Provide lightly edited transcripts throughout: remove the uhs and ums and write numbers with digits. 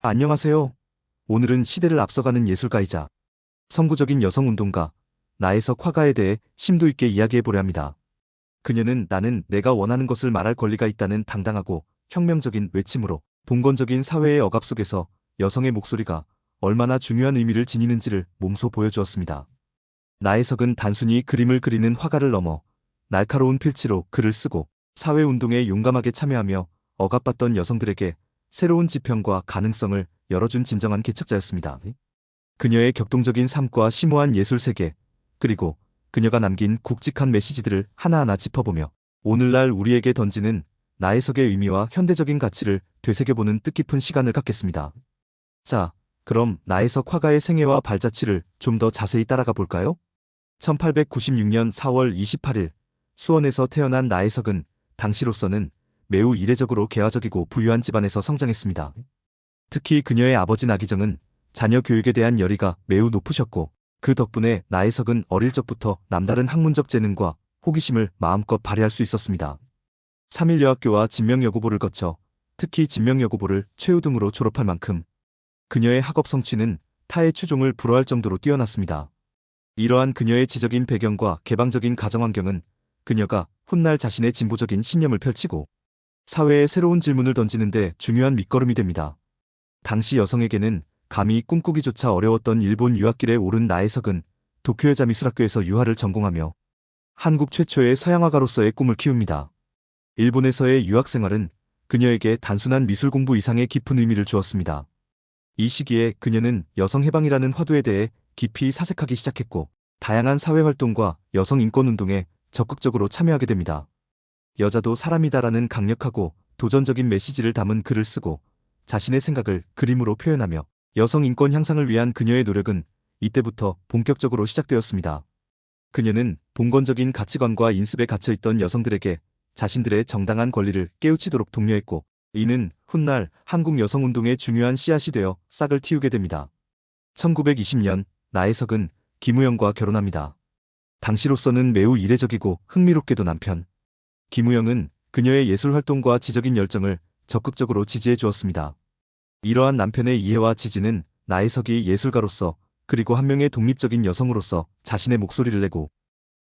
안녕하세요. 오늘은 시대를 앞서가는 예술가이자 선구적인 여성운동가 나혜석 화가에 대해 심도 있게 이야기해보려 합니다. 그녀는 나는 내가 원하는 것을 말할 권리가 있다는 당당하고 혁명적인 외침으로 봉건적인 사회의 억압 속에서 여성의 목소리가 얼마나 중요한 의미를 지니는지를 몸소 보여주었습니다. 나혜석은 단순히 그림을 그리는 화가를 넘어 날카로운 필치로 글을 쓰고 사회운동에 용감하게 참여하며 억압받던 여성들에게 새로운 지평과 가능성을 열어준 진정한 개척자였습니다. 그녀의 격동적인 삶과 심오한 예술 세계, 그리고 그녀가 남긴 굵직한 메시지들을 하나하나 짚어보며 오늘날 우리에게 던지는 나혜석의 의미와 현대적인 가치를 되새겨보는 뜻깊은 시간을 갖겠습니다. 자, 그럼 나혜석 화가의 생애와 발자취를 좀 더 자세히 따라가 볼까요? 1896년 4월 28일 수원에서 태어난 나혜석은 당시로서는 매우 이례적으로 개화적이고 부유한 집안에서 성장했습니다. 특히 그녀의 아버지 나기정은 자녀 교육에 대한 열의가 매우 높으셨고 그 덕분에 나혜석은 어릴 적부터 남다른 학문적 재능과 호기심을 마음껏 발휘할 수 있었습니다. 삼일여학교와 진명여고보를 거쳐 특히 진명여고보를 최우등으로 졸업할 만큼 그녀의 학업 성취는 타의 추종을 불허할 정도로 뛰어났습니다. 이러한 그녀의 지적인 배경과 개방적인 가정환경은 그녀가 훗날 자신의 진보적인 신념을 펼치고 사회에 새로운 질문을 던지는데 중요한 밑거름이 됩니다. 당시 여성에게는 감히 꿈꾸기조차 어려웠던 일본 유학길에 오른 나혜석은 도쿄 여자미술학교에서 유화를 전공하며 한국 최초의 서양화가로서의 꿈을 키웁니다. 일본에서의 유학생활은 그녀에게 단순한 미술 공부 이상의 깊은 의미를 주었습니다. 이 시기에 그녀는 여성해방이라는 화두에 대해 깊이 사색하기 시작했고 다양한 사회활동과 여성인권운동에 적극적으로 참여하게 됩니다. 여자도 사람이다라는 강력하고 도전적인 메시지를 담은 글을 쓰고 자신의 생각을 그림으로 표현하며 여성 인권 향상을 위한 그녀의 노력은 이때부터 본격적으로 시작되었습니다. 그녀는 봉건적인 가치관과 인습에 갇혀있던 여성들에게 자신들의 정당한 권리를 깨우치도록 독려했고 이는 훗날 한국 여성운동의 중요한 씨앗이 되어 싹을 틔우게 됩니다. 1920년 나혜석은 김우영과 결혼합니다. 당시로서는 매우 이례적이고 흥미롭게도 남편 김우영은 그녀의 예술활동과 지적인 열정을 적극적으로 지지해 주었습니다. 이러한 남편의 이해와 지지는 나혜석이 예술가로서 그리고 한 명의 독립적인 여성으로서 자신의 목소리를 내고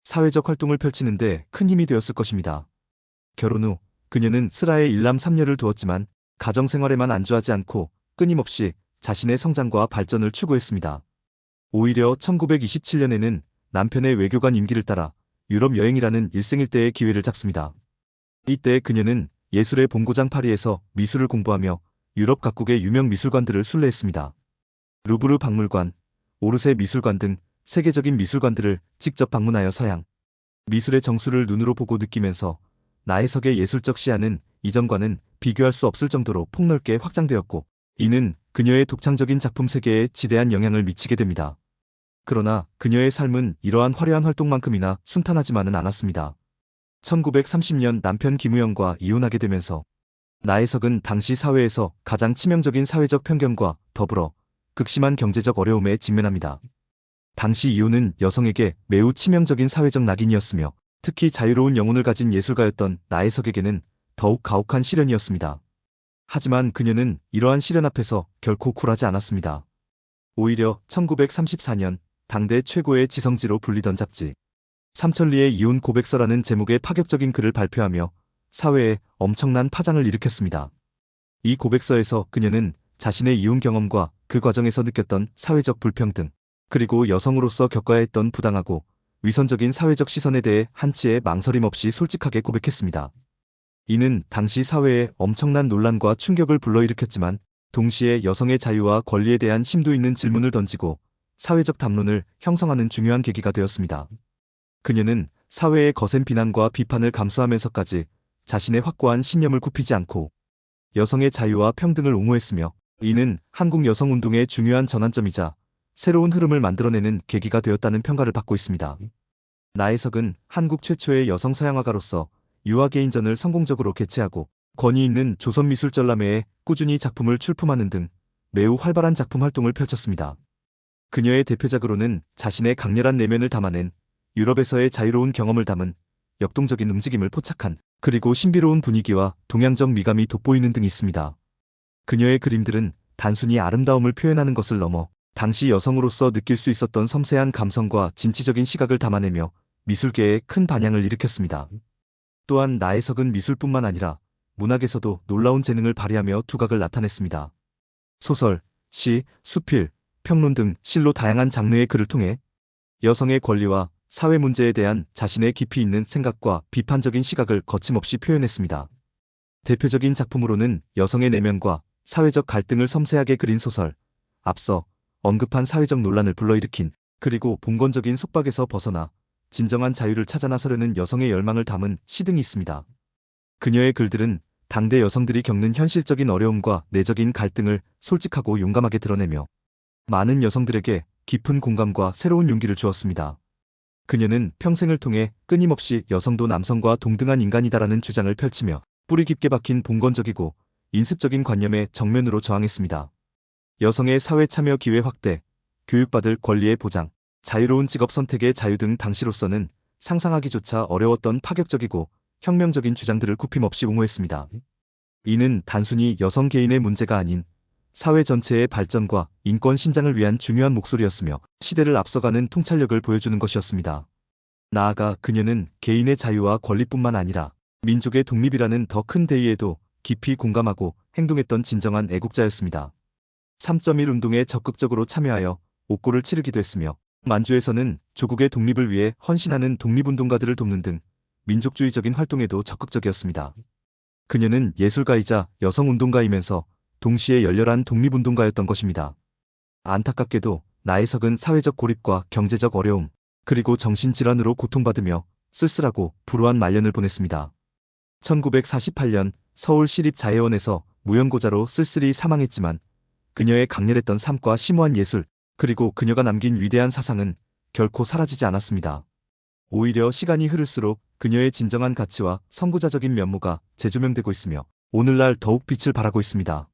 사회적 활동을 펼치는데 큰 힘이 되었을 것입니다. 결혼 후 그녀는 슬하에 일남 3녀를 두었지만 가정생활에만 안주하지 않고 끊임없이 자신의 성장과 발전을 추구했습니다. 오히려 1927년에는 남편의 외교관 임기를 따라 유럽 여행이라는 일생일대의 기회를 잡습니다. 이때 그녀는 예술의 본고장 파리에서 미술을 공부하며 유럽 각국의 유명 미술관들을 순례했습니다. 루브르 박물관, 오르세 미술관 등 세계적인 미술관들을 직접 방문하여 서양 미술의 정수를 눈으로 보고 느끼면서 나혜석의 예술적 시야는 이전과는 비교할 수 없을 정도로 폭넓게 확장되었고 이는 그녀의 독창적인 작품 세계에 지대한 영향을 미치게 됩니다. 그러나 그녀의 삶은 이러한 화려한 활동만큼이나 순탄하지만은 않았습니다. 1930년 남편 김우영과 이혼하게 되면서 나혜석은 당시 사회에서 가장 치명적인 사회적 편견과 더불어 극심한 경제적 어려움에 직면합니다. 당시 이혼은 여성에게 매우 치명적인 사회적 낙인이었으며 특히 자유로운 영혼을 가진 예술가였던 나혜석에게는 더욱 가혹한 시련이었습니다. 하지만 그녀는 이러한 시련 앞에서 결코 굴하지 않았습니다. 오히려 1934년 당대 최고의 지성지로 불리던 잡지 삼천리의 이혼 고백서라는 제목의 파격적인 글을 발표하며 사회에 엄청난 파장을 일으켰습니다. 이 고백서에서 그녀는 자신의 이혼 경험과 그 과정에서 느꼈던 사회적 불평등, 그리고 여성으로서 겪어야 했던 부당하고 위선적인 사회적 시선에 대해 한치의 망설임 없이 솔직하게 고백했습니다. 이는 당시 사회에 엄청난 논란과 충격을 불러일으켰지만 동시에 여성의 자유와 권리에 대한 심도 있는 질문을 던지고 사회적 담론을 형성하는 중요한 계기가 되었습니다. 그녀는 사회의 거센 비난과 비판을 감수하면서까지 자신의 확고한 신념을 굽히지 않고 여성의 자유와 평등을 옹호했으며 이는 한국 여성운동의 중요한 전환점이자 새로운 흐름을 만들어내는 계기가 되었다는 평가를 받고 있습니다. 나혜석은 한국 최초의 여성 서양화가로서 유화개인전을 성공적으로 개최하고 권위 있는 조선미술전람회에 꾸준히 작품을 출품하는 등 매우 활발한 작품 활동을 펼쳤습니다. 그녀의 대표작으로는 자신의 강렬한 내면을 담아낸 유럽에서의 자유로운 경험을 담은 역동적인 움직임을 포착한 그리고 신비로운 분위기와 동양적 미감이 돋보이는 등이 있습니다. 그녀의 그림들은 단순히 아름다움을 표현하는 것을 넘어 당시 여성으로서 느낄 수 있었던 섬세한 감성과 진취적인 시각을 담아내며 미술계에 큰 반향을 일으켰습니다. 또한 나혜석은 미술뿐만 아니라 문학에서도 놀라운 재능을 발휘하며 두각을 나타냈습니다. 소설, 시, 수필, 평론 등 실로 다양한 장르의 글을 통해 여성의 권리와 사회 문제에 대한 자신의 깊이 있는 생각과 비판적인 시각을 거침없이 표현했습니다. 대표적인 작품으로는 여성의 내면과 사회적 갈등을 섬세하게 그린 소설, 앞서 언급한 사회적 논란을 불러일으킨 그리고 봉건적인 속박에서 벗어나 진정한 자유를 찾아 나서려는 여성의 열망을 담은 시 등이 있습니다. 그녀의 글들은 당대 여성들이 겪는 현실적인 어려움과 내적인 갈등을 솔직하고 용감하게 드러내며 많은 여성들에게 깊은 공감과 새로운 용기를 주었습니다. 그녀는 평생을 통해 끊임없이 여성도 남성과 동등한 인간이다라는 주장을 펼치며 뿌리 깊게 박힌 봉건적이고 인습적인 관념에 정면으로 저항했습니다. 여성의 사회 참여 기회 확대, 교육받을 권리의 보장, 자유로운 직업 선택의 자유 등 당시로서는 상상하기조차 어려웠던 파격적이고 혁명적인 주장들을 굽힘없이 옹호했습니다. 이는 단순히 여성 개인의 문제가 아닌 사회 전체의 발전과 인권 신장을 위한 중요한 목소리였으며 시대를 앞서가는 통찰력을 보여주는 것이었습니다. 나아가 그녀는 개인의 자유와 권리뿐만 아니라 민족의 독립이라는 더 큰 대의에도 깊이 공감하고 행동했던 진정한 애국자였습니다. 3.1 운동에 적극적으로 참여하여 옥고를 치르기도 했으며 만주에서는 조국의 독립을 위해 헌신하는 독립운동가들을 돕는 등 민족주의적인 활동에도 적극적이었습니다. 그녀는 예술가이자 여성운동가이면서 동시에 열렬한 독립운동가였던 것입니다. 안타깝게도 나혜석은 사회적 고립과 경제적 어려움, 그리고 정신질환으로 고통받으며 쓸쓸하고 불우한 말년을 보냈습니다. 1948년 서울시립자혜원에서 무연고자로 쓸쓸히 사망했지만 그녀의 강렬했던 삶과 심오한 예술, 그리고 그녀가 남긴 위대한 사상은 결코 사라지지 않았습니다. 오히려 시간이 흐를수록 그녀의 진정한 가치와 선구자적인 면모가 재조명되고 있으며 오늘날 더욱 빛을 발하고 있습니다.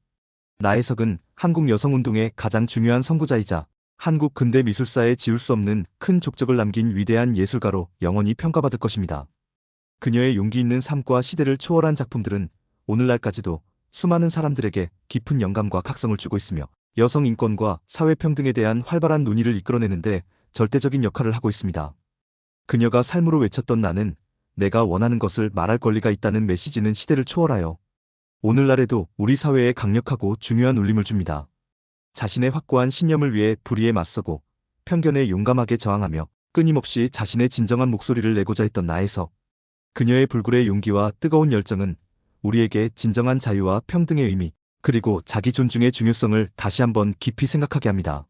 나혜석은 한국 여성운동의 가장 중요한 선구자이자 한국 근대 미술사에 지울 수 없는 큰 족적을 남긴 위대한 예술가로 영원히 평가받을 것입니다. 그녀의 용기 있는 삶과 시대를 초월한 작품들은 오늘날까지도 수많은 사람들에게 깊은 영감과 각성을 주고 있으며 여성 인권과 사회평등에 대한 활발한 논의를 이끌어내는데 절대적인 역할을 하고 있습니다. 그녀가 삶으로 외쳤던 나는 내가 원하는 것을 말할 권리가 있다는 메시지는 시대를 초월하여 오늘날에도 우리 사회에 강력하고 중요한 울림을 줍니다. 자신의 확고한 신념을 위해 불의에 맞서고 편견에 용감하게 저항하며 끊임없이 자신의 진정한 목소리를 내고자 했던 나혜석. 그녀의 불굴의 용기와 뜨거운 열정은 우리에게 진정한 자유와 평등의 의미, 그리고 자기 존중의 중요성을 다시 한번 깊이 생각하게 합니다.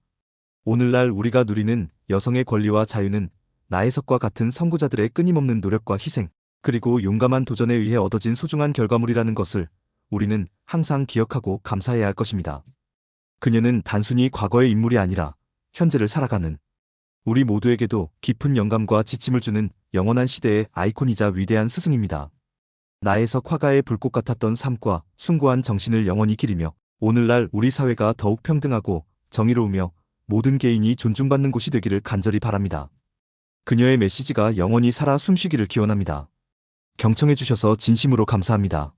오늘날 우리가 누리는 여성의 권리와 자유는 나혜석과 같은 선구자들의 끊임없는 노력과 희생, 그리고 용감한 도전에 의해 얻어진 소중한 결과물이라는 것을 우리는 항상 기억하고 감사해야 할 것입니다. 그녀는 단순히 과거의 인물이 아니라 현재를 살아가는 우리 모두에게도 깊은 영감과 지침을 주는 영원한 시대의 아이콘이자 위대한 스승입니다. 나혜석 화가의 불꽃 같았던 삶과 숭고한 정신을 영원히 기리며 오늘날 우리 사회가 더욱 평등하고 정의로우며 모든 개인이 존중받는 곳이 되기를 간절히 바랍니다. 그녀의 메시지가 영원히 살아 숨쉬기를 기원합니다. 경청해주셔서 진심으로 감사합니다.